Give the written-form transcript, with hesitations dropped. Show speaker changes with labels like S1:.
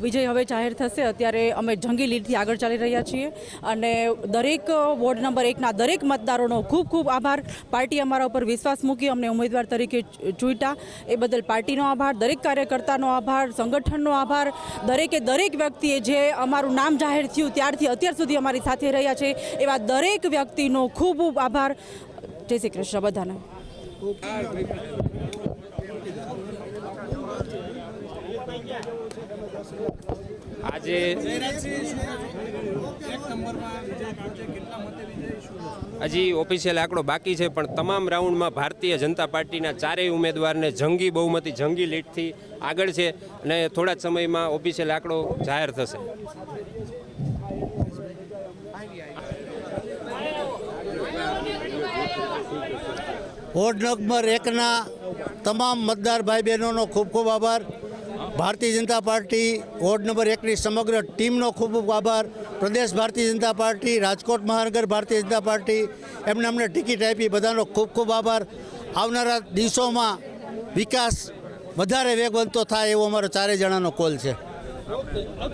S1: વિજય હવે જાહેર થશે। અત્યારે અમે જંગી લીડથી આગળ ચાલી રહ્યા છીએ અને દરેક વોર્ડ નંબર 1ના દરેક મતદારોનો ખૂબ ખૂબ આભાર। પાર્ટી અમારા ઉપર વિશ્વાસ મૂકી અમને ઉમેદવાર તરીકે ચૂંટ્યા એ બદલ પાર્ટીનો આભાર, દરેક કાર્યકર્તાનો આભાર, સંગઠનનો આભાર, દરેક વ્યક્તિએ જે અમારું નામ જાહેર થયું ત્યારથી અત્યાર સુધી અમારી સાથે રહ્યા છે એવા દરેક વ્યક્તિનો ખૂબ ખૂબ આભાર। જય શ્રી કૃષ્ણ બધાને।
S2: આજે હજી ઓફિશિયલ આંકડો બાકી છે, પણ તમામ રાઉન્ડમાં ભારતીય જનતા પાર્ટીના ચારેય ઉમેદવારને જંગી બહુમતી જંગી લીડથી આગળ છે અને થોડા જ સમયમાં ઓફિશિયલ આંકડો જાહેર થશે।
S3: વોર્ડ નંબર 1ના તમામ મતદાર ભાઈ બહેનોનો ખૂબ ખૂબ આભાર। Bharatiya Janata party ward number 1ની સમગ્ર ટીમનો ખૂબ ખૂબ આભાર। પ્રદેશ ભારતીય જનતા પાર્ટી, રાજકોટ મહાનગર ભારતીય જનતા પાર્ટી એમને અમને ટિકિટ આપી બધાનો ખૂબ ખૂબ આભાર। આવનારા દિવસોમાં વિકાસ વધારે વેગવંતો થાય એવો અમારો ચારેય જણાનો કોલ છે।